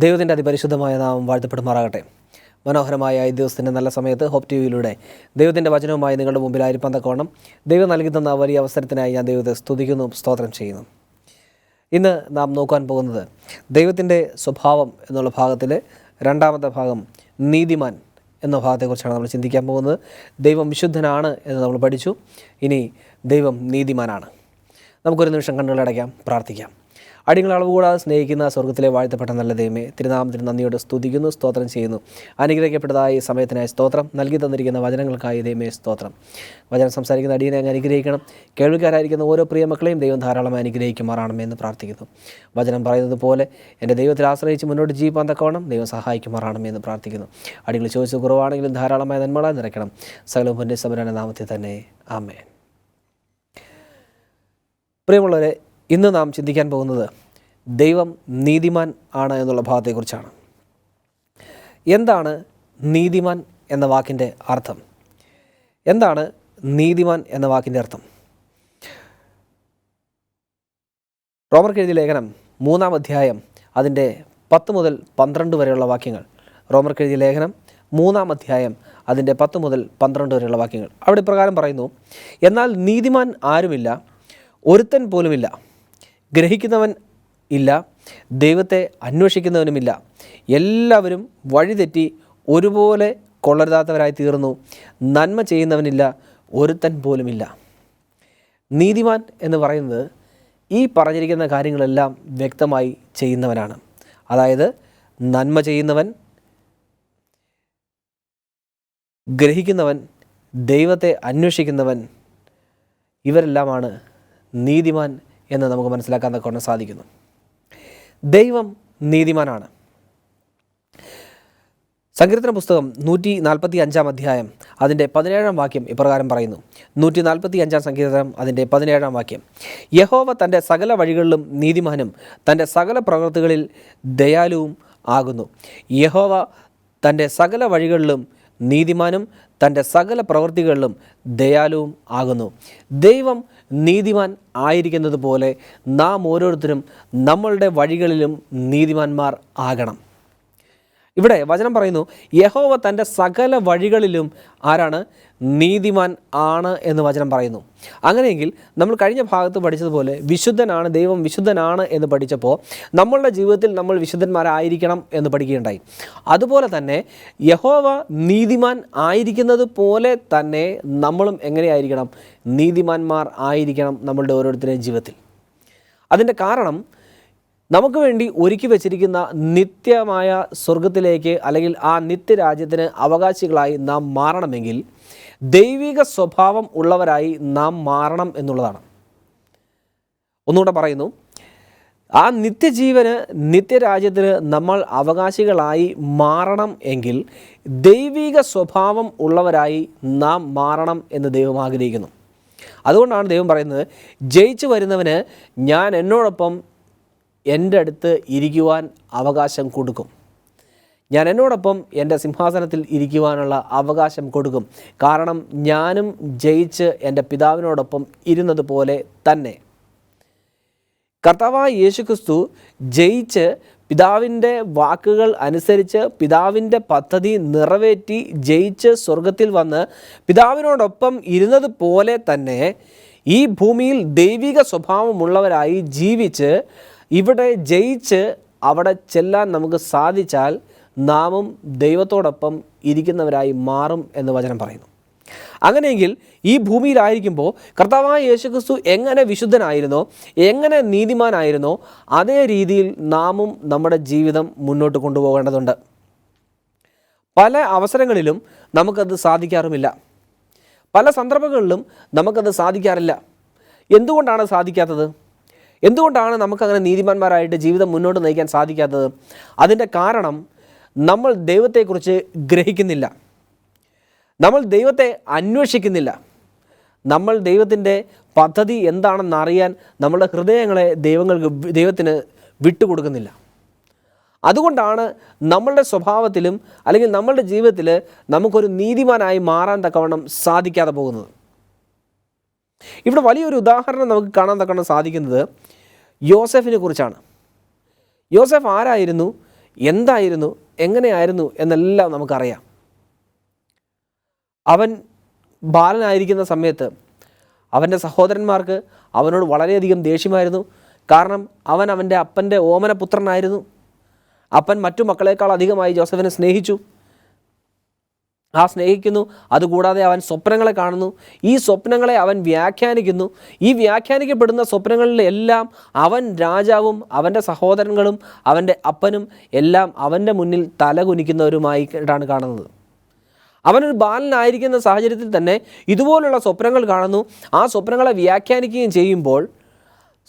ദൈവത്തിൻ്റെ അതിപരിശുദ്ധമായ നാമം വാഴ്ത്തപ്പെടുമാറാകട്ടെ. മനോഹരമായ ഈ ദിവസത്തിൻ്റെ നല്ല സമയത്ത് ഹോപ്പ് ടി വിയിലൂടെ ദൈവത്തിൻ്റെ വചനവുമായി നിങ്ങളുടെ മുമ്പിലായിരിക്കാൻ തക്കവണ്ണം ദൈവം നൽകി തന്ന വലിയ അവസരത്തിനായി ഞാൻ ദൈവത്തെ സ്തുതിക്കുന്നു, സ്തോത്രം ചെയ്യുന്നു. ഇന്ന് നാം നോക്കാൻ പോകുന്നത് ദൈവത്തിൻ്റെ സ്വഭാവം എന്നുള്ള ഭാഗത്തിലെ രണ്ടാമത്തെ ഭാഗം നീതിമാൻ എന്ന ഭാഗത്തെക്കുറിച്ചാണ് നമ്മൾ ചിന്തിക്കാൻ പോകുന്നത്. ദൈവം വിശുദ്ധനാണ് എന്ന് നമ്മൾ പഠിച്ചു. ഇനി ദൈവം നീതിമാനാണ്. നമുക്കൊരു നിമിഷം കണ്ണുകളടയ്ക്കാം, പ്രാർത്ഥിക്കാം. അടിയങ്ങൾ അളവ് കൂടാതെ സ്നേഹിക്കുന്ന സ്വർഗ്ഗത്തിലെ വാഴ്ത്തപ്പെട്ട നല്ല ദൈവമേ, തിരുനാമത്തിന് നന്ദിയോടെ സ്തുതിക്കുന്നു, സ്തോത്രം ചെയ്യുന്നു. അനുഗ്രഹിക്കപ്പെട്ടതായി ഈ സമയത്തിനായി സ്തോത്രം. നൽകി തന്നിരിക്കുന്ന വചനങ്ങൾക്കായി ദൈവമേ സ്തോത്രം. വചനം സംസാരിക്കുന്ന അടിയനെ അങ്ങ് അനുഗ്രഹിക്കണം. കേൾവിക്കാരായിരിക്കുന്ന ഓരോ പ്രിയ മക്കളെയും ദൈവം ധാരാളമായി അനുഗ്രഹിക്കുമാറാണെന്ന് എന്ന് പ്രാർത്ഥിക്കുന്നു. വചനം പറയുന്നത് പോലെ എൻ്റെ ദൈവത്തിൽ ആശ്രയിച്ച് മുന്നോട്ട് ജീവിക്കാൻ തക്കവണ്ണം ദൈവം സഹായിക്കുമാറാണെന്ന് എന്ന് പ്രാർത്ഥിക്കുന്നു. അടിയങ്ങൾ ചോദിച്ച കുറവാണെങ്കിലും ധാരാളമായ നന്മകളായി നിറയ്ക്കണം. സകലവും പൊന്നെ സമരാന നാമത്തിൽ തന്നെ, ആമേൻ. പ്രിയമുള്ളവരെ, ഇന്ന് നാം ചിന്തിക്കാൻ പോകുന്നത് ദൈവം നീതിമാൻ ആണ് എന്നുള്ള ഭാഗത്തെക്കുറിച്ചാണ്. എന്താണ് നീതിമാൻ എന്ന വാക്കിൻ്റെ അർത്ഥം? എന്താണ് നീതിമാൻ എന്ന വാക്കിൻ്റെ അർത്ഥം? റോമർക്ക് എഴുതിയ ലേഖനം 3-ാം അധ്യായം അതിൻ്റെ 10 മുതൽ 12 വരെയുള്ള വാക്യങ്ങൾ. റോമർക്ക് എഴുതിയ ലേഖനം 3-ാം അധ്യായം അതിൻ്റെ 10 മുതൽ 12 വരെയുള്ള വാക്യങ്ങൾ. അവിടെ ഇപ്രകാരം പറയുന്നു: എന്നാൽ നീതിമാൻ ആരുമില്ല, ഒരുത്തൻ പോലുമില്ല. ഗ്രഹിക്കുന്നവൻ ഇല്ല, ദൈവത്തെ അന്വേഷിക്കുന്നവനുമില്ല. എല്ലാവരും വഴിതെറ്റി ഒരുപോലെ കൊള്ളരുതാത്തവരായി തീർന്നു. നന്മ ചെയ്യുന്നവനില്ല, ഒരുത്തൻ പോലുമില്ല. നീതിമാൻ എന്ന് പറയുന്നത് ഈ പറഞ്ഞിരിക്കുന്ന കാര്യങ്ങളെല്ലാം വ്യക്തമായി ചെയ്യുന്നവനാണ്. അതായത് നന്മ ചെയ്യുന്നവൻ, ഗ്രഹിക്കുന്നവൻ, ദൈവത്തെ അന്വേഷിക്കുന്നവൻ, ഇവരെല്ലാമാണ് നീതിമാൻ എന്ന് നമുക്ക് മനസ്സിലാക്കാൻ തക്കവണ്ണം സാധിക്കുന്നു. ദൈവം നീതിമാനാണ്. സങ്കീർത്തന പുസ്തകം 145-ാം അധ്യായം അതിൻ്റെ 17-ാം വാക്യം ഇപ്രകാരം പറയുന്നു. 145-ാം സങ്കീർത്തനം അതിൻ്റെ 17-ാം വാക്യം: യഹോവ തൻ്റെ സകല വഴികളിലും നീതിമാനും തൻ്റെ സകല പ്രവൃത്തികളിൽ ദയാലുവും ആകുന്നു. യഹോവ തൻ്റെ സകല വഴികളിലും നീതിമാനും തൻ്റെ സകല പ്രവൃത്തികളിലും ദയാലുവും ആകുന്നു. ദൈവം നീതിമാൻ ആയിരിക്കുന്നത് പോലെ നാം ഓരോരുത്തരും നമ്മളുടെ വഴികളിലും നീതിമാന്മാർ ആകണം. ഇവിടെ വചനം പറയുന്നു, യഹോവ തൻ്റെ സകല വഴികളിലും ആരാണ്? നീതിമാൻ ആണ് എന്ന് വചനം പറയുന്നു. അങ്ങനെയെങ്കിൽ നമ്മൾ കഴിഞ്ഞ ഭാഗത്ത് പഠിച്ചതുപോലെ വിശുദ്ധനാണ്, ദൈവം വിശുദ്ധനാണ് എന്ന് പഠിച്ചപ്പോൾ നമ്മളുടെ ജീവിതത്തിൽ നമ്മൾ വിശുദ്ധന്മാരായിരിക്കണം എന്ന് പഠിക്കുകയുണ്ടായി. അതുപോലെ തന്നെ യഹോവ നീതിമാൻ ആയിരിക്കുന്നത് പോലെ തന്നെ നമ്മളും എങ്ങനെയായിരിക്കണം? നീതിമാന്മാർ ആയിരിക്കണം നമ്മളുടെ ഓരോരുത്തരുടെയും ജീവിതത്തിൽ. അതിൻ്റെ കാരണം, നമുക്ക് വേണ്ടി ഒരുക്കി വച്ചിരിക്കുന്ന നിത്യമായ സ്വർഗത്തിലേക്ക് അല്ലെങ്കിൽ ആ നിത്യരാജ്യത്തിന് അവകാശികളായി നാം മാറണമെങ്കിൽ ദൈവിക സ്വഭാവം ഉള്ളവരായി നാം മാറണം എന്നുള്ളതാണ്. ഒന്നുകൂടെ പറയുന്നു, ആ നിത്യജീവന്, നിത്യരാജ്യത്തിന് നമ്മൾ അവകാശികളായി മാറണം എങ്കിൽ ദൈവിക സ്വഭാവം ഉള്ളവരായി നാം മാറണം എന്ന് ദൈവം ആഗ്രഹിക്കുന്നു. അതുകൊണ്ടാണ് ദൈവം പറയുന്നത്, ജയിച്ചു വരുന്നവന് ഞാൻ എന്നോടൊപ്പം എൻ്റെ അടുത്ത് ഇരിക്കുവാൻ അവകാശം കൊടുക്കും. ഞാൻ എന്നോടൊപ്പം എൻ്റെ സിംഹാസനത്തിൽ ഇരിക്കുവാനുള്ള അവകാശം കൊടുക്കും. കാരണം ഞാനും ജയിച്ച് എൻ്റെ പിതാവിനോടൊപ്പം ഇരുന്നത് പോലെ തന്നെ. കർത്താവായ യേശുക്രിസ്തു ജയിച്ച് പിതാവിൻ്റെ വാക്കുകൾ അനുസരിച്ച് പിതാവിൻ്റെ പദ്ധതി നിറവേറ്റി ജയിച്ച് സ്വർഗത്തിൽ വന്ന് പിതാവിനോടൊപ്പം ഇരുന്നത് പോലെ തന്നെ ഈ ഭൂമിയിൽ ദൈവിക സ്വഭാവമുള്ളവരായി ജീവിച്ച് ഇവിടെ ജയിച്ച് അവിടെ ചെല്ലാൻ നമുക്ക് സാധിച്ചാൽ നാമും ദൈവത്തോടൊപ്പം ഇരിക്കുന്നവരായി മാറും എന്ന് വചനം പറയുന്നു. അങ്ങനെയെങ്കിൽ ഈ ഭൂമിയിലായിരിക്കുമ്പോൾ കർത്താവായ യേശുക്രിസ്തു എങ്ങനെ വിശുദ്ധനായിരുന്നോ, എങ്ങനെ നീതിമാനായിരുന്നോ, അതേ രീതിയിൽ നാമും നമ്മുടെ ജീവിതം മുന്നോട്ട് കൊണ്ടുപോകേണ്ടതുണ്ട്. പല അവസരങ്ങളിലും നമുക്കത് സാധിക്കാറുമില്ല. പല സന്ദർഭങ്ങളിലും നമുക്കത് സാധിക്കാറില്ല. എന്തുകൊണ്ടാണ് സാധിക്കാത്തത്? എന്തുകൊണ്ടാണ് നമുക്കങ്ങനെ നീതിമാന്മാരായിട്ട് ജീവിതം മുന്നോട്ട് നയിക്കാൻ സാധിക്കാത്തത്? അതിൻ്റെ കാരണം, നമ്മൾ ദൈവത്തെക്കുറിച്ച് ഗ്രഹിക്കുന്നില്ല, നമ്മൾ ദൈവത്തെ അന്വേഷിക്കുന്നില്ല, നമ്മൾ ദൈവത്തിൻ്റെ പദ്ധതി എന്താണെന്നറിയാൻ നമ്മളുടെ ഹൃദയങ്ങളെ ദൈവത്തിന് വിട്ടുകൊടുക്കുന്നില്ല. അതുകൊണ്ടാണ് നമ്മളുടെ സ്വഭാവത്തിലും അല്ലെങ്കിൽ നമ്മളുടെ ജീവിതത്തിൽ നമുക്കൊരു നീതിമാനായി മാറാൻ തക്കവണ്ണം സാധിക്കാതെ പോകുന്നത്. ഇവിടെ വലിയൊരു ഉദാഹരണം നമുക്ക് കാണാൻ തക്കണം സാധിക്കുന്നത് യോസെഫിനെ കുറിച്ചാണ്. യോസെഫ് ആരായിരുന്നു? എന്തായിരുന്നു, എങ്ങനെയായിരുന്നു എന്നെല്ലാം നമുക്കറിയാം. അവൻ ബാലനായിരിക്കുന്ന സമയത്ത് അവൻ്റെ സഹോദരന്മാർക്ക് അവനോട് വളരെയധികം ദേഷ്യമായിരുന്നു. കാരണം അവൻ അവൻ്റെ അപ്പൻ്റെ ഓമനപുത്രനായിരുന്നു. അപ്പൻ മറ്റു മക്കളേക്കാൾ അധികമായി ജോസഫിനെ സ്നേഹിച്ചു. സ്നേഹിക്കുന്നു. അതുകൂടാതെ അവൻ സ്വപ്നങ്ങളെ കാണുന്നു. ഈ സ്വപ്നങ്ങളെ അവൻ വ്യാഖ്യാനിക്കുന്നു. ഈ വ്യാഖ്യാനിക്കപ്പെടുന്ന സ്വപ്നങ്ങളിലെല്ലാം അവൻ രാജാവും അവൻ്റെ സഹോദരങ്ങളും അവൻ്റെ അപ്പനും എല്ലാം അവൻ്റെ മുന്നിൽ തലകുനിക്കുന്നവരുമായിട്ടാണ് കാണുന്നത്. അവനൊരു ബാലനായിരിക്കുന്ന സാഹചര്യത്തിൽ തന്നെ ഇതുപോലുള്ള സ്വപ്നങ്ങൾ കാണുന്നു. ആ സ്വപ്നങ്ങളെ വ്യാഖ്യാനിക്കുകയും ചെയ്യുമ്പോൾ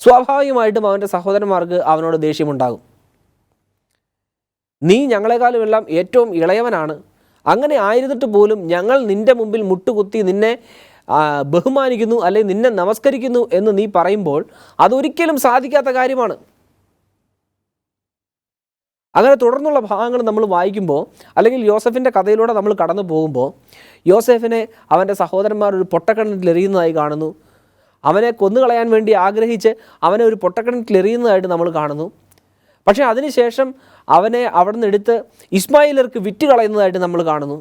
സ്വാഭാവികമായിട്ടും അവൻ്റെ സഹോദരന്മാർക്ക് അവനോട് ദേഷ്യമുണ്ടാകും. നീ ഞങ്ങളെക്കാളും എല്ലാം ഏറ്റവും ഇളയവനാണ്, അങ്ങനെ ആയിരുന്നിട്ട് പോലും ഞങ്ങൾ നിൻ്റെ മുമ്പിൽ മുട്ടുകുത്തി നിന്നെ ബഹുമാനിക്കുന്നു അല്ലെങ്കിൽ നിന്നെ നമസ്കരിക്കുന്നു എന്ന് നീ പറയുമ്പോൾ അതൊരിക്കലും സാധിക്കാത്ത കാര്യമാണ്. അങ്ങനെ തുടർന്നുള്ള ഭാഗങ്ങൾ നമ്മൾ വായിക്കുമ്പോൾ അല്ലെങ്കിൽ യോസഫിൻ്റെ കഥയിലൂടെ നമ്മൾ കടന്നു പോകുമ്പോൾ യോസഫിനെ അവൻ്റെ സഹോദരന്മാർ ഒരു പൊട്ടക്കിണറ്റിൽ എറിയുന്നതായി കാണുന്നു. അവനെ കൊന്നുകളയാൻ വേണ്ടി ആഗ്രഹിച്ച് അവനെ ഒരു പൊട്ടക്കിണറ്റിൽ എറിയുന്നതായിട്ട് നമ്മൾ കാണുന്നു. പക്ഷേ അതിനുശേഷം അവനെ അവിടെ നിന്ന് എടുത്ത് ഇസ്മായിലർക്ക് വിറ്റ് കളയുന്നതായിട്ട് നമ്മൾ കാണുന്നു.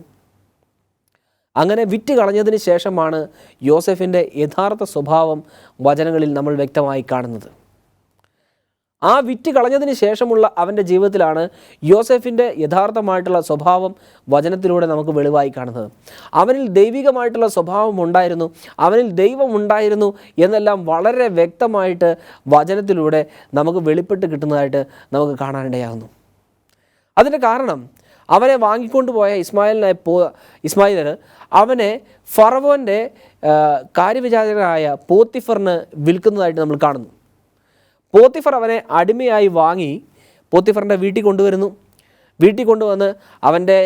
അങ്ങനെ വിറ്റ് കളഞ്ഞതിന് ശേഷമാണ് യോസഫിൻ്റെ യഥാർത്ഥ സ്വഭാവം വചനങ്ങളിൽ നമ്മൾ വ്യക്തമായി കാണുന്നത്. ആ വിറ്റ് കളഞ്ഞതിന് ശേഷമുള്ള അവൻ്റെ ജീവിതത്തിലാണ് യോസഫിൻ്റെ യഥാർത്ഥമായിട്ടുള്ള സ്വഭാവം വചനത്തിലൂടെ നമുക്ക് വെളിവായി കാണുന്നത്. അവനിൽ ദൈവികമായിട്ടുള്ള സ്വഭാവം ഉണ്ടായിരുന്നു, അവനിൽ ദൈവം ഉണ്ടായിരുന്നു എന്നെല്ലാം വളരെ വ്യക്തമായിട്ട് വചനത്തിലൂടെ നമുക്ക് വെളിപ്പെട്ട് കിട്ടുന്നതായിട്ട് നമുക്ക് കാണാനിടയാകുന്നു. അതിൻ്റെ കാരണം അവനെ വാങ്ങിക്കൊണ്ടുപോയ ഇസ്മായിലർ അവനെ ഫറവോൻ്റെ കാര്യവിചാരകനായ പോത്തിഫറിന് വിൽക്കുന്നതായിട്ട് നമ്മൾ കാണുന്നു. പോത്തിഫർ അവനെ അടിമയായി വാങ്ങി പോത്തിഫറിൻ്റെ വീട്ടിൽ കൊണ്ടുവരുന്നു. വീട്ടിൽ കൊണ്ടുവന്ന് അവൻ്റെ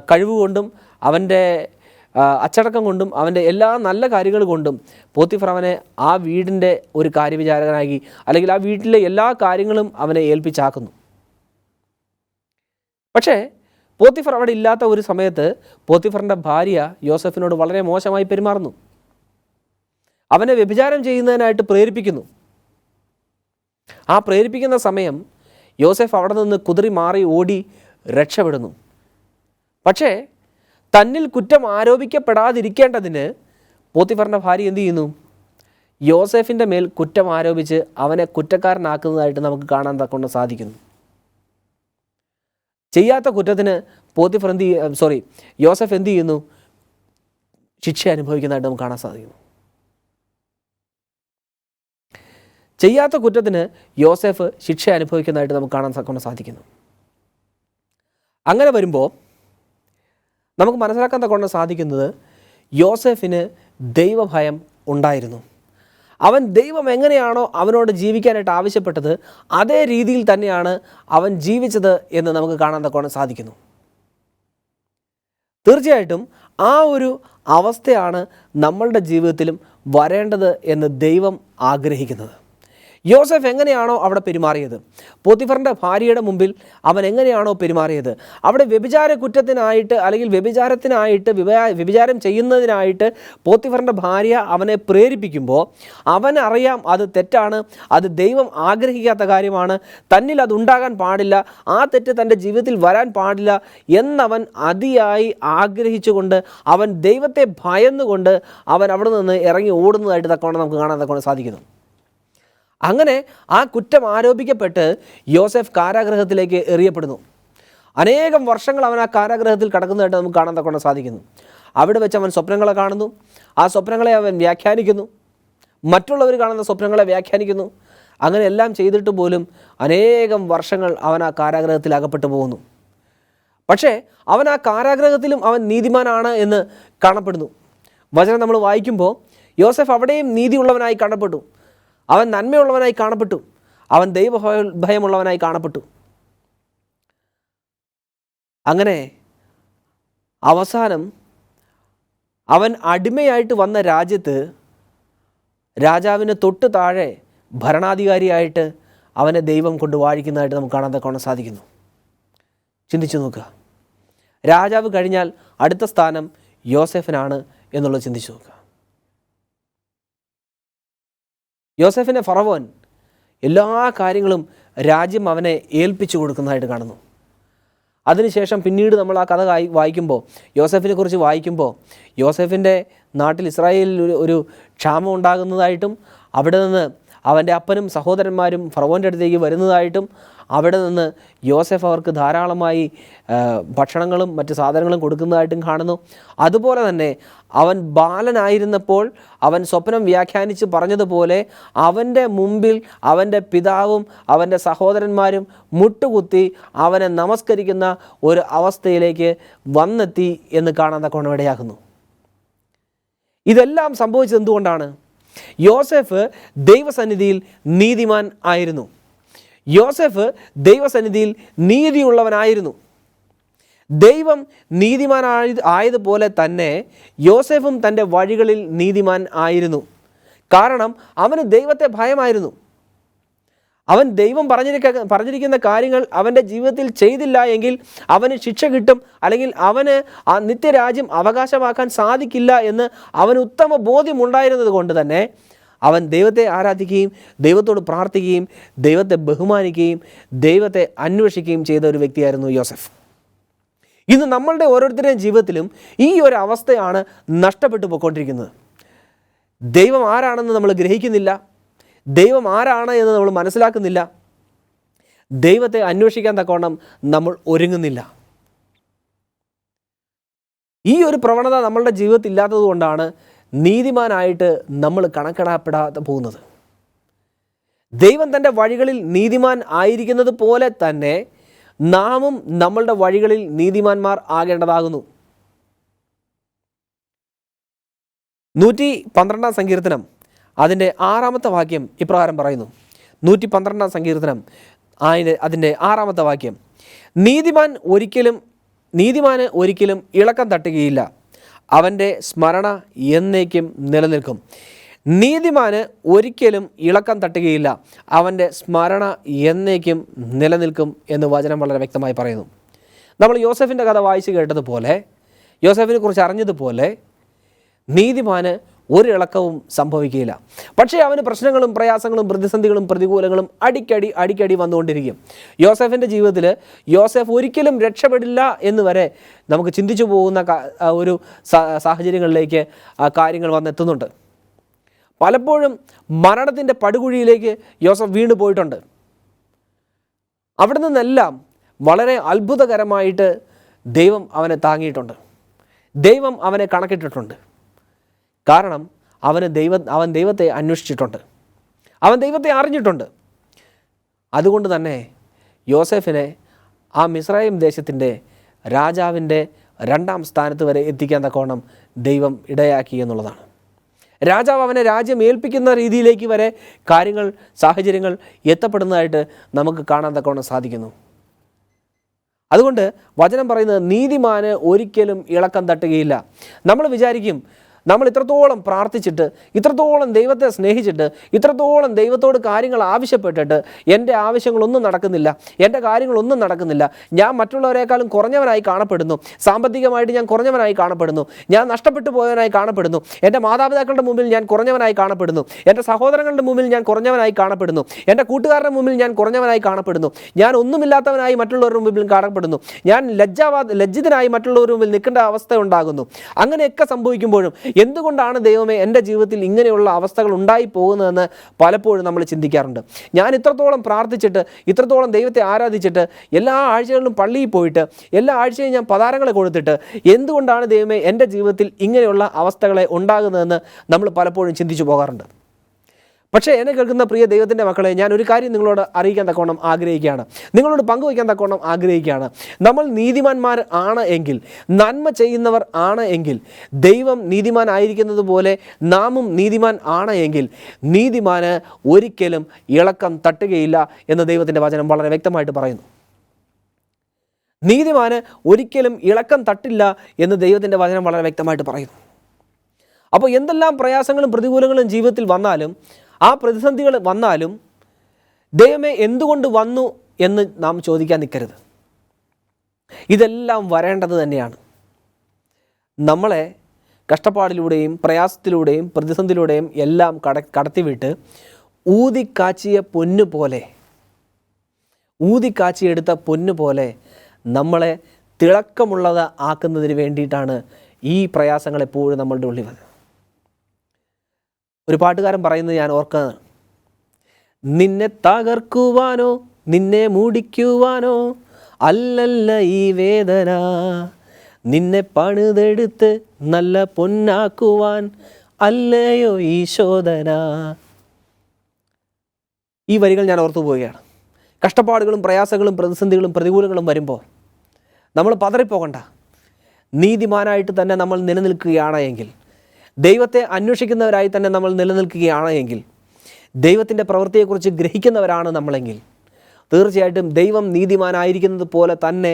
കഴിവ് കൊണ്ടും അവൻ്റെ അച്ചടക്കം കൊണ്ടും അവൻ്റെ എല്ലാ നല്ല കാര്യങ്ങൾ കൊണ്ടും പോത്തിഫർ അവനെ ആ വീടിൻ്റെ ഒരു കാര്യവിചാരകനാക്കി അല്ലെങ്കിൽ ആ വീട്ടിലെ എല്ലാ കാര്യങ്ങളും അവനെ ഏൽപ്പിച്ചാക്കുന്നു. പക്ഷേ പോത്തിഫർ അവിടെ ഇല്ലാത്ത ഒരു സമയത്ത് പോത്തിഫറിൻ്റെ ഭാര്യ യോസഫിനോട് വളരെ മോശമായി പെരുമാറുന്നു. അവനെ വ്യഭിചാരം ചെയ്യുന്നതിനായിട്ട് പ്രേരിപ്പിക്കുന്നു. ആ പ്രേരിപ്പിക്കുന്ന സമയം യോസഫ് അവിടെ നിന്ന് കുതിറി മാറി ഓടി രക്ഷപ്പെടുന്നു. പക്ഷേ തന്നിൽ കുറ്റം ആരോപിക്കപ്പെടാതിരിക്കേണ്ടതിന് പോത്തിഫറിൻ്റെ ഭാര്യ എന്ത് ചെയ്യുന്നു? യോസഫിൻ്റെ മേൽ കുറ്റം ആരോപിച്ച് അവനെ കുറ്റക്കാരനാക്കുന്നതായിട്ട് നമുക്ക് കാണാൻ തക്കൊണ്ട് സാധിക്കുന്നു. ചെയ്യാത്ത കുറ്റത്തിന് യോസഫ് എന്ത് ചെയ്യുന്നു? ശിക്ഷ അനുഭവിക്കുന്നതായിട്ട് നമുക്ക് കാണാൻ സാധിക്കുന്നു. ചെയ്യാത്ത കുറ്റത്തിന് യോസഫ് ശിക്ഷ അനുഭവിക്കുന്നതായിട്ട് നമുക്ക് കാണാൻ സാധിക്കുന്നു. അങ്ങനെ വരുമ്പോൾ നമുക്ക് മനസ്സിലാക്കാൻ തക്കൊണ്ട് സാധിക്കുന്നത് യോസഫിന് ദൈവഭയം ഉണ്ടായിരുന്നു. അവൻ ദൈവം എങ്ങനെയാണോ അവനോട് ജീവിക്കാനായിട്ട് ആവശ്യപ്പെട്ടത് അതേ രീതിയിൽ തന്നെയാണ് അവൻ ജീവിച്ചത് എന്ന് നമുക്ക് കാണാൻ തക്കൊണ്ട് സാധിക്കുന്നു. തീർച്ചയായിട്ടും ആ ഒരു അവസ്ഥയാണ് നമ്മളുടെ ജീവിതത്തിലും വരേണ്ടത് എന്ന് ദൈവം ആഗ്രഹിക്കുന്നത്. യോസഫ് എങ്ങനെയാണോ അവിടെ പെരുമാറിയത്, പോത്തിഫറിൻ്റെ ഭാര്യയുടെ മുമ്പിൽ അവൻ എങ്ങനെയാണോ പെരുമാറിയത്, അവിടെ വ്യഭിചാര കുറ്റത്തിനായിട്ട് അല്ലെങ്കിൽ വ്യഭിചാരം ചെയ്യുന്നതിനായിട്ട് പോത്തിഫറിൻ്റെ ഭാര്യ അവനെ പ്രേരിപ്പിക്കുമ്പോൾ അവനറിയാം അത് തെറ്റാണ്, അത് ദൈവം ആഗ്രഹിക്കാത്ത കാര്യമാണ്, തന്നിൽ അതുണ്ടാകാൻ പാടില്ല, ആ തെറ്റ് തൻ്റെ ജീവിതത്തിൽ വരാൻ പാടില്ല എന്നവൻ അതിയായി ആഗ്രഹിച്ചുകൊണ്ട് അവൻ ദൈവത്തെ ഭയന്നുകൊണ്ട് അവൻ അവിടെ നിന്ന് ഇറങ്ങി ഓടുന്നതായിട്ട് തക്കവണ്ണം നമുക്ക് കാണാൻ തക്കവണ്ണം സാധിക്കുന്നു. അങ്ങനെ ആ കുറ്റം ആരോപിക്കപ്പെട്ട് യോസഫ് കാരാഗൃഹത്തിലേക്ക് എറിയപ്പെടുന്നു. അനേകം വർഷങ്ങൾ അവൻ ആ കാരാഗൃഹത്തിൽ കിടക്കുന്നതായിട്ട് നമുക്ക് കാണാൻ തക്കൊണ്ട് സാധിക്കുന്നു. അവിടെ വെച്ച് അവൻ സ്വപ്നങ്ങളെ കാണുന്നു. ആ സ്വപ്നങ്ങളെ അവൻ വ്യാഖ്യാനിക്കുന്നു. മറ്റുള്ളവർ കാണുന്ന സ്വപ്നങ്ങളെ വ്യാഖ്യാനിക്കുന്നു. അങ്ങനെ എല്ലാം ചെയ്തിട്ട് പോലും അനേകം വർഷങ്ങൾ അവൻ ആ കാരാഗൃഹത്തിൽ അകപ്പെട്ടു പോകുന്നു. പക്ഷേ അവൻ ആ കാരാഗൃഹത്തിലും അവൻ നീതിമാനാണ് എന്ന് കാണപ്പെടുന്നു. വചനം നമ്മൾ വായിക്കുമ്പോൾ യോസഫ് അവിടെയും നീതിയുള്ളവനായി കാണപ്പെട്ടു. അവൻ നന്മയുള്ളവനായി കാണപ്പെട്ടു. അവൻ ദൈവഭയമുള്ളവനായി കാണപ്പെട്ടു. അങ്ങനെ അവസാനം അവൻ അടിമയായിട്ട് വന്ന രാജ്യത്ത് രാജാവിന് തൊട്ട് താഴെ ഭരണാധികാരിയായിട്ട് അവനെ ദൈവം കൊണ്ട് വാഴിക്കുന്നതായിട്ട് നമുക്ക് കാണാൻ തക്കവണ്ണം സാധിക്കുന്നു. ചിന്തിച്ചു നോക്കുക. രാജാവ് കഴിഞ്ഞാൽ അടുത്ത സ്ഥാനം യോസഫിനാണ് എന്നുള്ളത് ചിന്തിച്ചു നോക്കുക. യോസഫിനെ ഫറവോൻ എല്ലാ കാര്യങ്ങളും രാജ്യം അവനെ ഏൽപ്പിച്ചു കൊടുക്കുന്നതായിട്ട് കാണുന്നു. അതിനുശേഷം പിന്നീട് നമ്മൾ ആ കഥ വായിക്കുമ്പോൾ, യോസെഫിനെ കുറിച്ച് വായിക്കുമ്പോൾ, യോസെഫിൻ്റെ നാട്ടിൽ ഇസ്രായേലിൽ ഒരു ക്ഷാമം ഉണ്ടാകുന്നതായിട്ടും അവിടെ നിന്ന് അവൻ്റെ അപ്പനും സഹോദരന്മാരും ഫറവോൻ്റെ അടുത്തേക്ക് വരുന്നതായിട്ടും അവിടെ നിന്ന് യോസെഫ് അവർക്ക് ധാരാളമായി ഭക്ഷണങ്ങളും മറ്റ് സാധനങ്ങളും കൊടുക്കുന്നതായിട്ടും കാണുന്നു. അതുപോലെ തന്നെ അവൻ ബാലനായിരുന്നപ്പോൾ അവൻ സ്വപ്നം വ്യാഖ്യാനിച്ച് പറഞ്ഞതുപോലെ അവൻ്റെ മുമ്പിൽ അവൻ്റെ പിതാവും അവൻ്റെ സഹോദരന്മാരും മുട്ടുകുത്തി അവനെ നമസ്കരിക്കുന്ന ഒരു അവസ്ഥയിലേക്ക് വന്നെത്തി എന്ന് കാണാൻ തക്കവണ്ണം ഇടയാകുന്നു. ഇതെല്ലാം സംഭവിച്ചത് എന്തുകൊണ്ടാണ്? യോസെഫ് ദൈവസന്നിധിയിൽ നീതിമാൻ ആയിരുന്നു. യോസെഫ് ദൈവസന്നിധിയിൽ നീതിയുള്ളവനായിരുന്നു. ദൈവം ആയതുപോലെ തന്നെ യോസെഫും തൻ്റെ വഴികളിൽ നീതിമാൻ ആയിരുന്നു. കാരണം അവന് ദൈവത്തെ ഭയമായിരുന്നു. അവൻ ദൈവം പറഞ്ഞിരിക്കുന്ന കാര്യങ്ങൾ അവൻ്റെ ജീവിതത്തിൽ ചെയ്തില്ല എങ്കിൽ അവന് ശിക്ഷ കിട്ടും, അല്ലെങ്കിൽ അവന് ആ നിത്യരാജ്യം അവകാശമാക്കാൻ സാധിക്കില്ല എന്ന് അവന് ഉത്തമ ബോധ്യമുണ്ടായിരുന്നത് കൊണ്ട് തന്നെ അവൻ ദൈവത്തെ ആരാധിക്കുകയും ദൈവത്തോട് പ്രാർത്ഥിക്കുകയും ദൈവത്തെ ബഹുമാനിക്കുകയും ദൈവത്തെ അന്വേഷിക്കുകയും ചെയ്ത ഒരു വ്യക്തിയായിരുന്നു യോസെഫ്. ഇന്ന് നമ്മളുടെ ഓരോരുത്തരുടെയും ജീവിതത്തിലും ഈ ഒരു അവസ്ഥയാണ് നഷ്ടപ്പെട്ടു പോയിക്കൊണ്ടിരിക്കുന്നത്. ദൈവം ആരാണെന്ന് നമ്മൾ ഗ്രഹിക്കുന്നില്ല, ദൈവം ആരാണ് എന്ന് നമ്മൾ മനസ്സിലാക്കുന്നില്ല, ദൈവത്തെ അന്വേഷിക്കാൻ തക്കവണ്ണം നമ്മൾ ഒരുങ്ങുന്നില്ല. ഈ ഒരു പ്രവണത നമ്മളുടെ ജീവിതത്തിൽ ഇല്ലാത്തത് കൊണ്ടാണ് നീതിമാനായിട്ട് നമ്മൾ കണക്കിടപ്പെടാതെ പോകുന്നത്. ദൈവം തൻ്റെ വഴികളിൽ നീതിമാൻ ആയിരിക്കുന്നത് പോലെ തന്നെ നാമും നമ്മളുടെ വഴികളിൽ നീതിമാന്മാർ ആകേണ്ടതാകുന്നു. 112 സങ്കീർത്തനം അതിൻ്റെ 6-ാമത്തെ വാക്യം ഇപ്രകാരം പറയുന്നു. 112 സങ്കീർത്തനം അതിൻ്റെ 6-ാമത്തെ വാക്യം, നീതിമാന് ഒരിക്കലും ഇളക്കം തട്ടുകയില്ല, അവൻ്റെ സ്മരണ എന്നേക്കും നിലനിൽക്കും. നീതിമാന് ഒരിക്കലും ഇളക്കം തട്ടുകയില്ല, അവൻ്റെ സ്മരണ എന്നേക്കും നിലനിൽക്കും എന്ന് വചനം വളരെ വ്യക്തമായി പറയുന്നു. നമ്മൾ യോസെഫിൻ്റെ കഥ വായിച്ച് കേട്ടതുപോലെ, യോസെഫിനെ കുറിച്ച് അറിഞ്ഞതുപോലെ നീതിമാന് ഒരിളക്കവും സംഭവിക്കുകയില്ല. പക്ഷേ അവന് പ്രശ്നങ്ങളും പ്രയാസങ്ങളും പ്രതിസന്ധികളും പ്രതികൂലങ്ങളും അടിക്കടി വന്നുകൊണ്ടിരിക്കും. യോസെഫിൻ്റെ ജീവിതത്തിൽ യോസെഫ് ഒരിക്കലും രക്ഷപ്പെടില്ല എന്ന് വരെ നമുക്ക് ചിന്തിച്ചു പോകുന്ന ഒരു സാഹചര്യങ്ങളിലേക്ക് ആ കാര്യങ്ങൾ വന്നെത്തുന്നുണ്ട്. പലപ്പോഴും മരണത്തിൻ്റെ പടുകുഴിയിലേക്ക് യോസെഫ് വീണു പോയിട്ടുണ്ട്. അവിടെ നിന്നെല്ലാം വളരെ അത്ഭുതകരമായിട്ട് ദൈവം അവനെ താങ്ങിയിട്ടുണ്ട്, ദൈവം അവനെ കണക്കിട്ടിട്ടുണ്ട്. കാരണം അവൻ ദൈവത്തെ അന്വേഷിച്ചിട്ടുണ്ട്, അവൻ ദൈവത്തെ അറിഞ്ഞിട്ടുണ്ട്. അതുകൊണ്ട് തന്നെ യോസെഫിനെ ആ മിസ്രയീം ദേശത്തിൻ്റെ രാജാവിൻ്റെ 2-ാം സ്ഥാനത്ത് വരെ എത്തിക്കാൻ തക്കവണ്ണം ദൈവം ഇടയാക്കി എന്നുള്ളതാണ്. രാജാവ് അവനെ രാജ്യം ഏൽപ്പിക്കുന്ന രീതിയിലേക്ക് വരെ സാഹചര്യങ്ങൾ എത്തപ്പെടുന്നതായിട്ട് നമുക്ക് കാണാൻ തക്കവണ്ണം സാധിക്കുന്നു. അതുകൊണ്ട് വചനം പറയുന്നത് നീതിമാന് ഒരിക്കലും ഇളക്കം തട്ടുകയില്ല. നമ്മൾ വിചാരിക്കും, നമ്മൾ ഇത്രത്തോളം പ്രാർത്ഥിച്ചിട്ട്, ഇത്രത്തോളം ദൈവത്തെ സ്നേഹിച്ചിട്ട്, ഇത്രത്തോളം ദൈവത്തോട് കാര്യങ്ങൾ ആവശ്യപ്പെട്ടിട്ട് എൻ്റെ ആവശ്യങ്ങളൊന്നും നടക്കുന്നില്ല, എൻ്റെ കാര്യങ്ങളൊന്നും നടക്കുന്നില്ല, ഞാൻ മറ്റുള്ളവരെക്കാളും കുറഞ്ഞവനായി കാണപ്പെടുന്നു, സാമ്പത്തികമായിട്ട് ഞാൻ കുറഞ്ഞവനായി കാണപ്പെടുന്നു, ഞാൻ നഷ്ടപ്പെട്ടു പോയവനായി കാണപ്പെടുന്നു, എൻ്റെ മാതാപിതാക്കളുടെ മുമ്പിൽ ഞാൻ കുറഞ്ഞവനായി കാണപ്പെടുന്നു, എൻ്റെ സഹോദരങ്ങളുടെ മുമ്പിൽ ഞാൻ കുറഞ്ഞവനായി കാണപ്പെടുന്നു, എൻ്റെ കൂട്ടുകാരുടെ മുമ്പിൽ ഞാൻ കുറഞ്ഞവനായി കാണപ്പെടുന്നു, ഞാൻ ഒന്നുമില്ലാത്തവനായി മറ്റുള്ളവരുടെ മുമ്പിൽ കാണപ്പെടുന്നു, ഞാൻ ലജ്ജിതനായി മറ്റുള്ളവരുടെ മുമ്പിൽ നിൽക്കേണ്ട അവസ്ഥ ഉണ്ടാകുന്നു. അങ്ങനെയൊക്കെ സംഭവിക്കുമ്പോഴും എന്തുകൊണ്ടാണ് ദൈവമേ എൻ്റെ ജീവിതത്തിൽ ഇങ്ങനെയുള്ള അവസ്ഥകൾ ഉണ്ടായി പോകുന്നതെന്ന് പലപ്പോഴും നമ്മൾ ചിന്തിക്കാറുണ്ട്. ഞാൻ ഇത്രത്തോളം പ്രാർത്ഥിച്ചിട്ട്, ഇത്രത്തോളം ദൈവത്തെ ആരാധിച്ചിട്ട്, എല്ലാ ആഴ്ചകളിലും പള്ളിയിൽ പോയിട്ട്, എല്ലാ ആഴ്ചയും ഞാൻ പതാരങ്ങളെ കൊടുത്തിട്ട്, എന്തുകൊണ്ടാണ് ദൈവമേ എൻ്റെ ജീവിതത്തിൽ ഇങ്ങനെയുള്ള അവസ്ഥകളെ ഉണ്ടാകുന്നതെന്ന് നമ്മൾ പലപ്പോഴും ചിന്തിച്ചു പോകാറുണ്ട്. പക്ഷേ എന്നെ കേൾക്കുന്ന പ്രിയ ദൈവത്തിൻ്റെ മക്കളെ, ഞാൻ ഒരു കാര്യം നിങ്ങളോട് അറിയിക്കാൻ തക്കവണ്ണം ആഗ്രഹിക്കുകയാണ്, നിങ്ങളോട് പങ്കുവയ്ക്കാൻ തക്കവണ്ണം ആഗ്രഹിക്കുകയാണ്. നമ്മൾ നീതിമാന്മാർ ആണ് എങ്കിൽ, നന്മ ചെയ്യുന്നവർ ആണ് എങ്കിൽ, ദൈവം നീതിമാനായിരിക്കുന്നത് പോലെ നാമും നീതിമാൻ ആണ് എങ്കിൽ, നീതിമാന് ഒരിക്കലും ഇളക്കം തട്ടുകയില്ല എന്ന് ദൈവത്തിൻ്റെ വചനം വളരെ വ്യക്തമായിട്ട് പറയുന്നു. നീതിമാന് ഒരിക്കലും ഇളക്കം തട്ടില്ല എന്ന് ദൈവത്തിൻ്റെ വചനം വളരെ വ്യക്തമായിട്ട് പറയുന്നു. അപ്പോൾ എന്തെല്ലാം പ്രയാസങ്ങളും പ്രതികൂലങ്ങളും ജീവിതത്തിൽ വന്നാലും, ആ പ്രതിസന്ധികൾ വന്നാലും, ദൈവമേ എന്തുകൊണ്ട് വന്നു എന്ന് നാം ചോദിക്കാൻ നിൽക്കരുത്. ഇതെല്ലാം വരേണ്ടത് തന്നെയാണ്. നമ്മളെ കഷ്ടപ്പാടിലൂടെയും പ്രയാസത്തിലൂടെയും പ്രതിസന്ധിയിലൂടെയും എല്ലാം കടത്തിവിട്ട് ഊതിക്കാച്ചിയെടുത്ത പൊന്നു പോലെ നമ്മളെ തിളക്കമുള്ളത് ആക്കുന്നതിന് വേണ്ടിയിട്ടാണ് ഈ പ്രയാസങ്ങൾ എപ്പോഴും നമ്മളുടെ ഉള്ളിൽ വന്നത്. ഒരു പാട്ടുകാരൻ പറയുന്നത് ഞാൻ ഓർക്കുന്നത്, നിന്നെ തകർക്കുവാനോ നിന്നെ മൂടിക്കുവാനോ അല്ലല്ല ഈ വേദന, നിന്നെ പണിതെടുത്ത് നല്ല പൊന്നാക്കുവാൻ അല്ലയോ ഈ ശോധന. ഈ വരികൾ ഞാൻ ഓർത്തു പോവുകയാണ്. കഷ്ടപ്പാടുകളും പ്രയാസങ്ങളും പ്രതിസന്ധികളും പ്രതികൂലങ്ങളും വരുമ്പോൾ നമ്മൾ പതറിപ്പോകണ്ട. നീതിമാനായിട്ട് തന്നെ നമ്മൾ നിലനിൽക്കുകയാണ് എങ്കിൽ, ദൈവത്തെ അന്വേഷിക്കുന്നവരായി തന്നെ നമ്മൾ നിലനിൽക്കുകയാണ് എങ്കിൽ, ദൈവത്തിൻ്റെ പ്രവൃത്തിയെക്കുറിച്ച് ഗ്രഹിക്കുന്നവരാണ് നമ്മളെങ്കിൽ, തീർച്ചയായിട്ടും ദൈവം നീതിമാനായിരിക്കുന്നത് പോലെ തന്നെ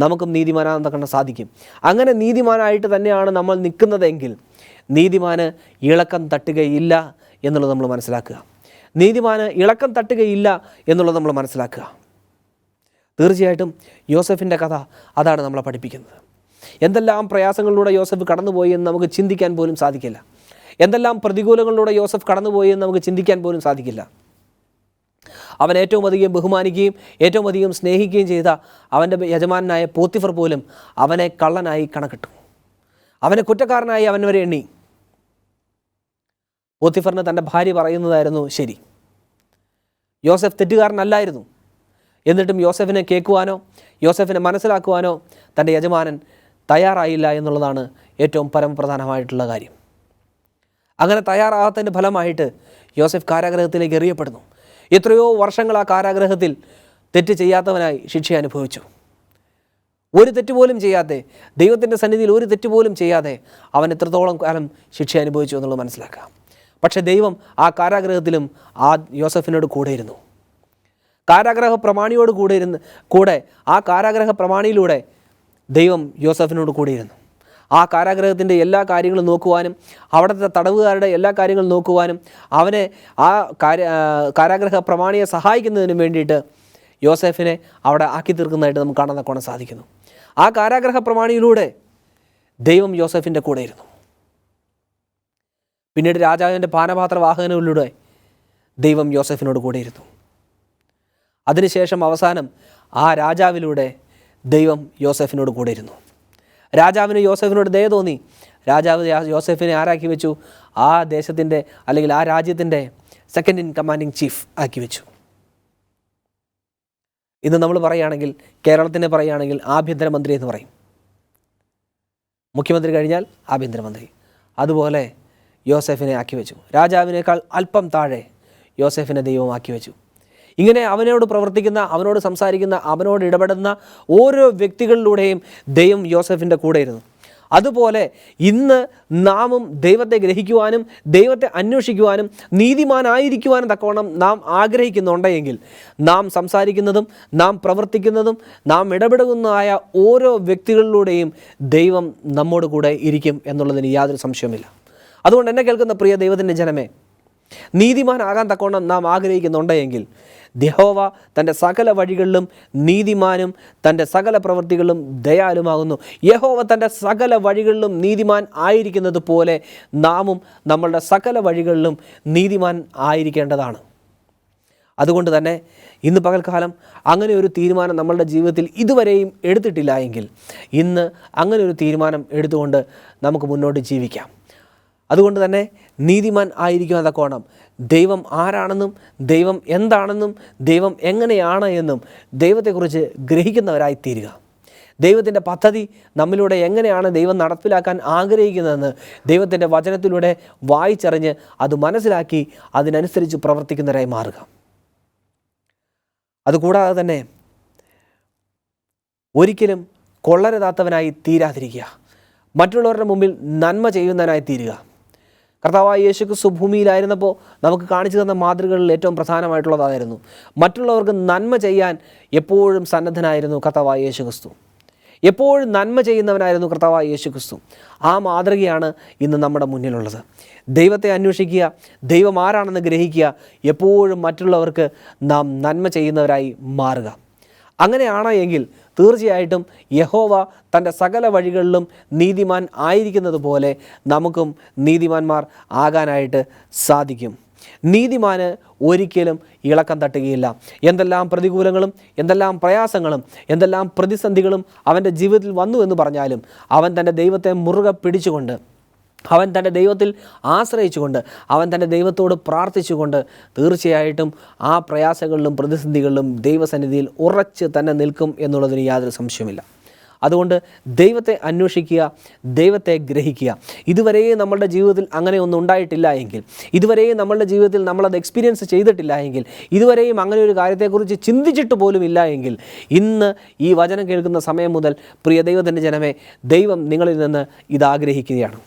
നമുക്കും നീതിമാനാണെന്ന് കാണാൻ സാധിക്കും. അങ്ങനെ നീതിമാനായിട്ട് തന്നെയാണ് നമ്മൾ നിൽക്കുന്നതെങ്കിൽ നീതിമാന് ഇളക്കം തട്ടുകയില്ല എന്നുള്ളത് നമ്മൾ മനസ്സിലാക്കുക. നീതിമാന് ഇളക്കം തട്ടുകയില്ല എന്നുള്ളത് നമ്മൾ മനസ്സിലാക്കുക. തീർച്ചയായിട്ടും യോസഫിൻ്റെ കഥ അതാണ് നമ്മളെ പഠിപ്പിക്കുന്നത്. എന്തെല്ലാം പ്രയാസങ്ങളിലൂടെ യോസഫ് കടന്നുപോയി എന്ന് നമുക്ക് ചിന്തിക്കാൻ പോലും സാധിക്കില്ല. എന്തെല്ലാം പ്രതികൂലങ്ങളിലൂടെ യോസഫ് കടന്നുപോയി എന്ന് നമുക്ക് ചിന്തിക്കാൻ പോലും സാധിക്കില്ല. അവൻ ഏറ്റവും അധികം ബഹുമാനിക്കുകയും ഏറ്റവും അധികം സ്നേഹിക്കുകയും ചെയ്ത അവൻ്റെ യജമാനായ പോത്തിഫർ പോലും അവനെ കള്ളനായി കണക്കിട്ടു. അവനെ കുറ്റക്കാരനായി അവൻ വരെ എണ്ണി. പോത്തിഫറിന് തൻ്റെ ഭാര്യ പറയുന്നതായിരുന്നു ശരി. യോസഫ് തെറ്റുകാരനല്ലായിരുന്നു. എന്നിട്ടും യോസഫിനെ കേൾക്കുവാനോ യോസഫിനെ മനസ്സിലാക്കുവാനോ തൻ്റെ യജമാനൻ തയ്യാറായില്ല എന്നുള്ളതാണ് ഏറ്റവും പരമപ്രധാനമായിട്ടുള്ള കാര്യം. അങ്ങനെ തയ്യാറാകാത്തതിൻ്റെ ഫലമായിട്ട് യോസഫ് കാരാഗ്രഹത്തിലേക്ക് എറിയപ്പെടുന്നു. എത്രയോ വർഷങ്ങൾ ആ കാരാഗ്രഹത്തിൽ തെറ്റ് ചെയ്യാത്തവനായി ശിക്ഷ അനുഭവിച്ചു. ഒരു തെറ്റുപോലും ചെയ്യാതെ, ദൈവത്തിൻ്റെ സന്നിധിയിൽ ഒരു തെറ്റുപോലും ചെയ്യാതെ അവൻ എത്രത്തോളം കാലം ശിക്ഷ അനുഭവിച്ചു എന്നുള്ളത് മനസ്സിലാക്കാം. പക്ഷേ ദൈവം ആ കാരാഗ്രഹത്തിലും ആ യോസഫിനോട് കൂടെയിരുന്നു. കാരാഗ്രഹ പ്രമാണിയോട് കൂടെ ആ കാരാഗ്രഹ പ്രമാണിയിലൂടെ ദൈവം യോസഫിനോട് കൂടെയിരുന്നു. ആ കാരാഗ്രഹത്തിൻ്റെ എല്ലാ കാര്യങ്ങളും നോക്കുവാനും അവിടുത്തെ തടവുകാരുടെ എല്ലാ കാര്യങ്ങളും നോക്കുവാനും അവനെ ആ കാരാഗ്രഹ പ്രമാണിയെ സഹായിക്കുന്നതിനും വേണ്ടിയിട്ട് യോസഫിനെ അവിടെ ആക്കി തീർക്കുന്നതായിട്ട് നമുക്ക് കാണാൻ സാധിക്കുന്നു. ആ കാരാഗ്രഹ പ്രമാണിയിലൂടെ ദൈവം യോസഫിൻ്റെ കൂടെയിരുന്നു. പിന്നീട് രാജാവിൻ്റെ പാനപാത്രവാഹകനിലൂടെ ദൈവം യോസഫിനോട് കൂടെയിരുന്നു. അതിനുശേഷം അവസാനം ആ രാജാവിലൂടെ ദൈവം യോസഫിനോട് കൂടെയിരുന്നു. രാജാവിന് യോസഫിനോട് ദയ തോന്നി. രാജാവ് യോസഫിനെ ആരാക്കി വെച്ചു? ആ ദേശത്തിൻ്റെ അല്ലെങ്കിൽ ആ രാജ്യത്തിൻ്റെ സെക്കൻഡ് ഇൻ കമാൻഡിങ് ചീഫ് ആക്കി വെച്ചു. ഇന്ന് നമ്മൾ പറയുകയാണെങ്കിൽ, കേരളത്തിനെ പറയുകയാണെങ്കിൽ ആഭ്യന്തരമന്ത്രി എന്ന് പറയും. മുഖ്യമന്ത്രി കഴിഞ്ഞാൽ ആഭ്യന്തരമന്ത്രി. അതുപോലെ യോസഫിനെ ആക്കി വെച്ചു. രാജാവിനേക്കാൾ അല്പം താഴെ യോസഫിനെ ദൈവം ആക്കി വെച്ചു. ഇങ്ങനെ അവനോട് പ്രവർത്തിക്കുന്ന, അവനോട് സംസാരിക്കുന്ന, അവനോട് ഇടപെടുന്ന ഓരോ വ്യക്തികളിലൂടെയും ദൈവം യോസഫിൻ്റെ കൂടെയിരുന്നു. അതുപോലെ ഇന്ന് നാമും ദൈവത്തെ ഗ്രഹിക്കുവാനും ദൈവത്തെ അന്വേഷിക്കുവാനും നീതിമാനായിരിക്കുവാനും തക്കവണ്ണം നാം ആഗ്രഹിക്കുന്നുണ്ടെങ്കിൽ നാം സംസാരിക്കുന്നതും നാം പ്രവർത്തിക്കുന്നതും നാം ഇടപെടുന്നതായ ഓരോ വ്യക്തികളിലൂടെയും ദൈവം നമ്മോട് കൂടെ ഇരിക്കും എന്നുള്ളതിന് യാതൊരു സംശയവുമില്ല. അതുകൊണ്ട് എന്നെ കേൾക്കുന്ന പ്രിയ ദൈവത്തിൻ്റെ ജനമേ, നീതിമാനാകാൻ തക്കവണ്ണം നാം ആഗ്രഹിക്കുന്നുണ്ടെങ്കിൽ യഹോവ തൻ്റെ സകല വഴികളിലും നീതിമാനും തൻ്റെ സകല പ്രവൃത്തികളിലും ദയാലുമാകുന്നു. യഹോവ തൻ്റെ സകല വഴികളിലും നീതിമാൻ ആയിരിക്കുന്നത് പോലെ നാമും നമ്മളുടെ സകല വഴികളിലും നീതിമാൻ ആയിരിക്കേണ്ടതാണ്. അതുകൊണ്ട് തന്നെ ഇന്ന് പകൽക്കാലം അങ്ങനെ ഒരു തീരുമാനം നമ്മളുടെ ജീവിതത്തിൽ ഇതുവരെയും എടുത്തിട്ടില്ല എങ്കിൽ ഇന്ന് അങ്ങനെ ഒരു തീരുമാനം എടുത്തുകൊണ്ട് നമുക്ക് മുന്നോട്ട് ജീവിക്കാം. അതുകൊണ്ട് തന്നെ നീതിമാൻ ആയിരിക്കും തക്കവണ്ണം ദൈവം ആരാണെന്നും ദൈവം എന്താണെന്നും ദൈവം എങ്ങനെയാണ് എന്നും ദൈവത്തെക്കുറിച്ച് ഗ്രഹിക്കുന്നവരായി തീരുക. ദൈവത്തിൻ്റെ പദ്ധതി നമ്മിലൂടെ എങ്ങനെയാണ് ദൈവം നടപ്പിലാക്കാൻ ആഗ്രഹിക്കുന്നതെന്ന് ദൈവത്തിൻ്റെ വചനത്തിലൂടെ വായിച്ചറിഞ്ഞ് അത് മനസ്സിലാക്കി അതിനനുസരിച്ച് പ്രവർത്തിക്കുന്നവരായി മാറുക. അതുകൂടാതെ തന്നെ ഒരിക്കലും കൊള്ളരുതാത്തവനായി തീരാതിരിക്കുക. മറ്റുള്ളവരുടെ മുമ്പിൽ നന്മ ചെയ്യുന്നവനായി തീരുക. കർത്താവായ യേശുക്രിസ്തു ഭൂമിയിലായിരുന്നപ്പോൾ നമുക്ക് കാണിച്ചു തന്ന മാതൃകകളിൽ ഏറ്റവും പ്രധാനമായിട്ടുള്ളതായിരുന്നു മറ്റുള്ളവർക്ക് നന്മ ചെയ്യാൻ എപ്പോഴും സന്നദ്ധനായിരുന്നു കർത്താവായ യേശുക്രിസ്തു. എപ്പോഴും നന്മ ചെയ്യുന്നവനായിരുന്നു കർത്താവായ യേശുക്രിസ്തു. ആ മാതൃകയാണ് ഇന്ന് നമ്മുടെ മുന്നിലുള്ളത്. ദൈവത്തെ അന്വേഷിക്കുക, ദൈവം ആരാണെന്ന് ഗ്രഹിക്കുക, എപ്പോഴും മറ്റുള്ളവർക്ക് നാം നന്മ ചെയ്യുന്നവരായി മാറുക. അങ്ങനെയാണ് എങ്കിൽ തീർച്ചയായിട്ടും യഹോവ തൻ്റെ സകല വഴികളിലും നീതിമാൻ ആയിരിക്കുന്നത് പോലെ നമുക്കും നീതിമാന്മാർ ആകാനായിട്ട് സാധിക്കും. നീതിമാന് ഒരിക്കലും ഇളക്കം തട്ടുകയില്ല. എന്തെല്ലാം പ്രതികൂലങ്ങളും എന്തെല്ലാം പ്രയാസങ്ങളും എന്തെല്ലാം പ്രതിസന്ധികളും അവൻ്റെ ജീവിതത്തിൽ വന്നു എന്ന് പറഞ്ഞാലും അവൻ തൻ്റെ ദൈവത്തെ മുറുകെ പിടിച്ചുകൊണ്ട്, അവൻ തൻ്റെ ദൈവത്തിൽ ആശ്രയിച്ചുകൊണ്ട്, അവൻ തൻ്റെ ദൈവത്തോട് പ്രാർത്ഥിച്ചുകൊണ്ട് തീർച്ചയായിട്ടും ആ പ്രയാസങ്ങളിലും പ്രതിസന്ധികളിലും ദൈവസന്നിധിയിൽ ഉറച്ച് തന്നെ നിൽക്കും എന്നുള്ളതിന് യാതൊരു സംശയമില്ല. അതുകൊണ്ട് ദൈവത്തെ അന്വേഷിക്കുക, ദൈവത്തെ ഗ്രഹിക്കുക. ഇതുവരെയും നമ്മളുടെ ജീവിതത്തിൽ അങ്ങനെ ഒന്നും ഉണ്ടായിട്ടില്ല എങ്കിൽ, ഇതുവരെയും നമ്മളുടെ ജീവിതത്തിൽ നമ്മളത് എക്സ്പീരിയൻസ് ചെയ്തിട്ടില്ല എങ്കിൽ, ഇതുവരെയും അങ്ങനെ ഒരു കാര്യത്തെക്കുറിച്ച് ചിന്തിച്ചിട്ട് പോലും ഇല്ല എങ്കിൽ, ഇന്ന് ഈ വചനം കേൾക്കുന്ന സമയം മുതൽ പ്രിയ ദൈവത്തിൻ്റെ ജനമേ, ദൈവം നിങ്ങളിൽ നിന്ന് ഇത് ആഗ്രഹിക്കുകയാണ്.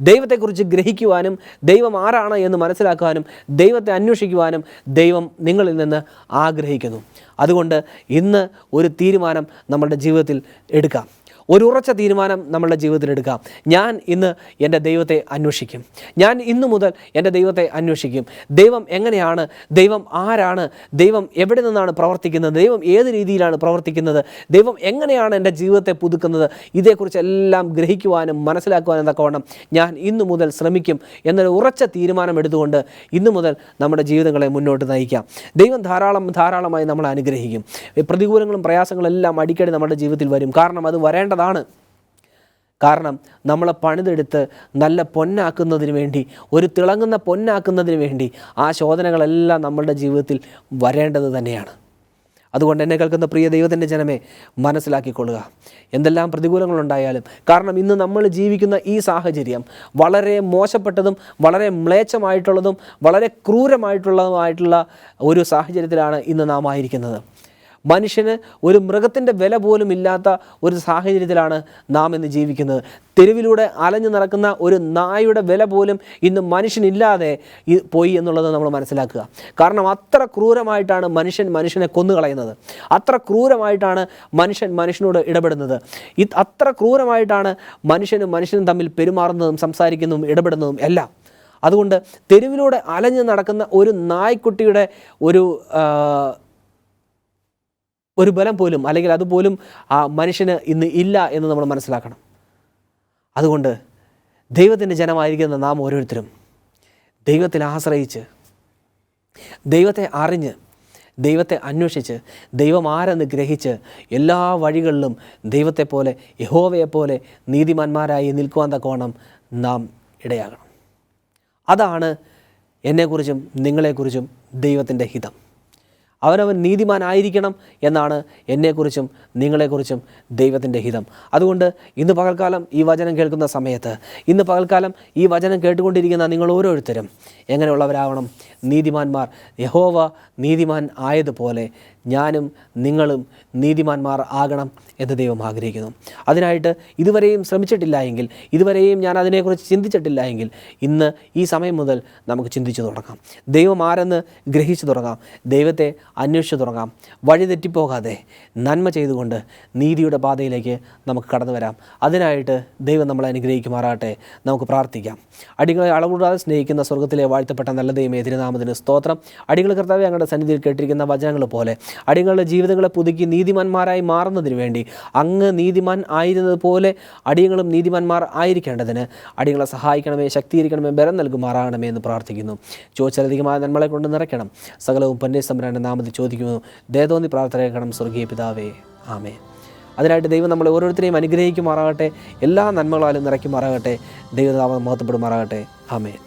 ദൈവത്തെക്കുറിച്ച് ഗ്രഹിക്കുവാനും ദൈവം ആരാണ് എന്ന് മനസ്സിലാക്കുവാനും ദൈവത്തെ അന്വേഷിക്കുവാനും ദൈവം നിങ്ങളിൽ നിന്ന് ആഗ്രഹിക്കുന്നു. അതുകൊണ്ട് ഇന്ന് ഒരു തീരുമാനം നമ്മളുടെ ജീവിതത്തിൽ എടുക്കാം. ഒരു ഉറച്ച തീരുമാനം നമ്മളുടെ ജീവിതത്തിൽ എടുക്കാം. ഞാൻ ഇന്ന് എൻ്റെ ദൈവത്തെ അന്വേഷിക്കും. ഞാൻ ഇന്നു മുതൽ എൻ്റെ ദൈവത്തെ അന്വേഷിക്കും. ദൈവം എങ്ങനെയാണ്, ദൈവം ആരാണ്, ദൈവം എവിടെ നിന്നാണ് പ്രവർത്തിക്കുന്നത്, ദൈവം ഏത് രീതിയിലാണ് പ്രവർത്തിക്കുന്നത്, ദൈവം എങ്ങനെയാണ് എൻ്റെ ജീവിതത്തെ പുതുക്കുന്നത്, ഇതേക്കുറിച്ചെല്ലാം ഗ്രഹിക്കുവാനും മനസ്സിലാക്കുവാനും തക്കവണ്ണം ഞാൻ ഇന്നു മുതൽ ശ്രമിക്കും എന്നൊരു ഉറച്ച തീരുമാനം എടുത്തുകൊണ്ട് ഇന്നു മുതൽ നമ്മുടെ ജീവിതങ്ങളെ മുന്നോട്ട് നയിക്കാം. ദൈവം ധാരാളമായി നമ്മളെ അനുഗ്രഹിക്കും. പ്രതികൂലങ്ങളും പ്രയാസങ്ങളെല്ലാം അടിക്കടി നമ്മുടെ ജീവിതത്തിൽ വരും. കാരണം അത് വരേണ്ടതാണ്. കാരണം നമ്മളെ പണിതെടുത്ത് നല്ല പൊന്നാക്കുന്നതിന് വേണ്ടി, ഒരു തിളങ്ങുന്ന പൊന്നാക്കുന്നതിന് വേണ്ടി ആ ശോധനകളെല്ലാം നമ്മളുടെ ജീവിതത്തിൽ വരേണ്ടത് തന്നെയാണ്. അതുകൊണ്ട് എന്നെ കേൾക്കുന്ന പ്രിയ ദൈവത്തിൻ്റെ ജനമേ, മനസ്സിലാക്കിക്കൊള്ളുക. എന്തെല്ലാം പ്രതികൂലങ്ങളുണ്ടായാലും, കാരണം ഇന്ന് നമ്മൾ ജീവിക്കുന്ന ഈ സാഹചര്യം വളരെ മോശപ്പെട്ടതും വളരെ മ്ലേച്ഛമായിട്ടുള്ളതും വളരെ ക്രൂരമായിട്ടുള്ള ഒരു സാഹചര്യത്തിലാണ് ഇന്ന് നാം ആയിരിക്കുന്നത്. മനുഷ്യന് ഒരു മൃഗത്തിൻ്റെ വില പോലും ഇല്ലാത്ത ഒരു സാഹചര്യത്തിലാണ് നാം ഇന്ന് ജീവിക്കുന്നത്. തെരുവിലൂടെ അലഞ്ഞു നടക്കുന്ന ഒരു നായുടെ വില പോലും ഇന്ന് മനുഷ്യനില്ലാതെ പോയി എന്നുള്ളത് നമ്മൾ മനസ്സിലാക്കുക. കാരണം അത്ര ക്രൂരമായിട്ടാണ് മനുഷ്യനെ കൊന്നുകളയുന്നത്. അത്ര ക്രൂരമായിട്ടാണ് മനുഷ്യനോട് ഇടപെടുന്നത്. അത്ര ക്രൂരമായിട്ടാണ് മനുഷ്യനും തമ്മിൽ പെരുമാറുന്നതും സംസാരിക്കുന്നതും ഇടപെടുന്നതും എല്ലാം. അതുകൊണ്ട് തെരുവിലൂടെ അലഞ്ഞു നടക്കുന്ന ഒരു നായ്ക്കുട്ടിയുടെ ഒരു ബലം പോലും, അല്ലെങ്കിൽ അതുപോലും ആ മനുഷ്യന് ഇന്ന് ഇല്ല എന്ന് നമ്മൾ മനസ്സിലാക്കണം. അതുകൊണ്ട് ദൈവത്തിൻ്റെ ജനമായിരിക്കുന്ന നാം ഓരോരുത്തരും ദൈവത്തിൽ ആശ്രയിച്ച്, ദൈവത്തെ അറിഞ്ഞ്, ദൈവത്തെ അന്വേഷിച്ച്, ദൈവം ആരെന്ന് ഗ്രഹിച്ച് എല്ലാ വഴികളിലും ദൈവത്തെപ്പോലെ, യഹോവയെപ്പോലെ നീതിമാന്മാരായി നിൽക്കുവാൻ തക്കവണ്ണം നാം ഇടയാകണം. അതാണ് എന്നെക്കുറിച്ചും നിങ്ങളെക്കുറിച്ചും ദൈവത്തിൻ്റെ ഹിതം. അവനവൻ നീതിമാനായിരിക്കണം എന്നാണ് എന്നെക്കുറിച്ചും നിങ്ങളെക്കുറിച്ചും ദൈവത്തിൻ്റെ ഹിതം. അതുകൊണ്ട് ഇന്ന് പകൽക്കാലം ഈ വചനം കേൾക്കുന്ന സമയത്ത്, ഇന്ന് പകൽക്കാലം ഈ വചനം കേട്ടുകൊണ്ടിരിക്കുന്ന നിങ്ങൾ ഓരോരുത്തരും എങ്ങനെയുള്ളവരാവണം? നീതിമാന്മാർ. യഹോവ നീതിമാൻ ആയതുപോലെ ഞാനും നിങ്ങളും നീതിമാന്മാർ ആകണം എന്ന് ദൈവം ആഗ്രഹിക്കുന്നു. അതിനായിട്ട് ഇതുവരെയും ശ്രമിച്ചിട്ടില്ല എങ്കിൽ, ഇതുവരെയും ഞാൻ അതിനെക്കുറിച്ച് ചിന്തിച്ചിട്ടില്ല എങ്കിൽ, ഇന്ന് ഈ സമയം മുതൽ നമുക്ക് ചിന്തിച്ചു തുടങ്ങാം. ദൈവം ആരെന്ന് ഗ്രഹിച്ചു തുടങ്ങാം. ദൈവത്തെ അന്വേഷിച്ചു തുടങ്ങാം. വഴി തെറ്റിപ്പോകാതെ നന്മ ചെയ്തുകൊണ്ട് നീതിയുടെ പാതയിലേക്ക് നമുക്ക് കടന്നു വരാം. അതിനായിട്ട് ദൈവം നമ്മളെ അനുഗ്രഹിക്കുമാറാകട്ടെ. നമുക്ക് പ്രാർത്ഥിക്കാം. അടികളെ അളവുകൂടാതെ സ്നേഹിക്കുന്ന സ്വർഗ്ഗത്തിലെ വാഴ്ത്തപ്പെട്ട നല്ല ദൈവമേ, തിരുനാമത്തിന് സ്തോത്രം. അടികൾ കർത്താവേ, ഞങ്ങളുടെ സന്നിധിയിൽ കേട്ടിരിക്കുന്ന വചനങ്ങൾ പോലെ അടികളുടെ ജീവിതങ്ങളെ പുതുക്കി നീതിമാന്മാരായി മാറുന്നതിന് വേണ്ടി അങ്ങ് നീതിമാൻ ആയിരുന്നതുപോലെ അടിയങ്ങളും നീതിമാന്മാർ ആയിരിക്കേണ്ടതിന് അടികളെ സഹായിക്കണമേ, ശക്തീകരിക്കണമേ, ബലം നൽകുമാറാകണമേ എന്ന് പ്രാർത്ഥിക്കുന്നു. ചോദിച്ചാലധികമായ നന്മകളെ കൊണ്ട് നിറയ്ക്കണം. സകലവും പൊന്നേസംബരാൻ്റെ നാമത്തിൽ ചോദിക്കുന്നു. ദയതോന്നി പ്രാർത്ഥനയേക്കണം സ്വർഗീയ പിതാവേ, ആമേൻ. അതിനായിട്ട് ദൈവം നമ്മളെ ഓരോരുത്തരെയും അനുഗ്രഹിക്കുമാറാകട്ടെ. എല്ലാ നന്മകളാലും നിറയ്ക്കുമാറാകട്ടെ. ദൈവനാമം മഹത്വപ്പെടുമാറാകട്ടെ. ആമേൻ.